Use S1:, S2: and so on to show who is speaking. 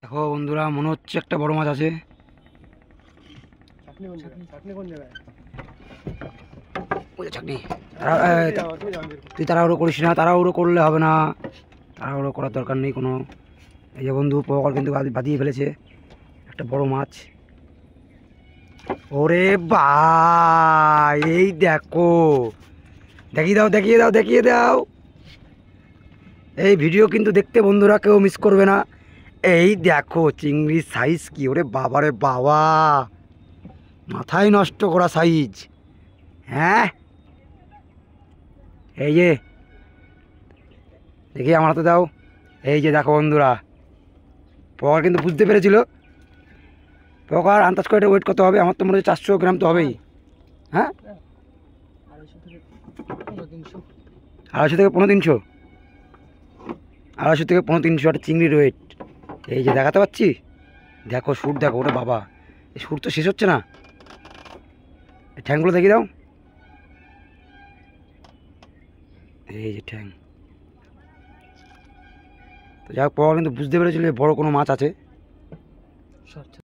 S1: দেখো বন্ধুরা, মনে হচ্ছে একটা বড় মাছ আছে। তুই তাড়াহুড়ো করিস না, তাড়াহুড়ো করলে হবে না, তাড়াহুড়ো করার দরকার নেই কোনো। এই যে বন্ধু, পকর কিন্তু বাঁধিয়ে ফেলেছে একটা বড় মাছ। ওরে বা, এই দেখো, দেখিয়ে দাও দেখিয়ে দাও দেখিয়ে দাও। এই ভিডিও কিন্তু দেখতে বন্ধুরা কেউ মিস করবে না। এই দেখো চিংড়ির সাইজ কি, ওরে বাবা রে বাবা, মাথায় নষ্ট করা সাইজ। হ্যাঁ, এই যে দেখি আমার হাতে দাও। এই যে দেখো বন্ধুরা, পকার কিন্তু বুঝতে পেরেছিল। পকার আন্দাজ করে ওয়েট কত হবে? আমার তো মনে হচ্ছে 400 গ্রাম তো হবেই। হ্যাঁ, 250 থেকে 350, 250 থেকে 350 একটা চিংড়ির ওয়েট। এই যে দেখাতে পাচ্ছি, দেখো সুর দেখো, ওটা বাবা, এই সুর তো শেষ হচ্ছে না। ঠ্যাংগুলো দেখিয়ে দাও। এই যে ঠ্যাং, তো যাই হোক, পকার কিন্তু বুঝতে পেরেছিল বড় কোনো মাছ আছে।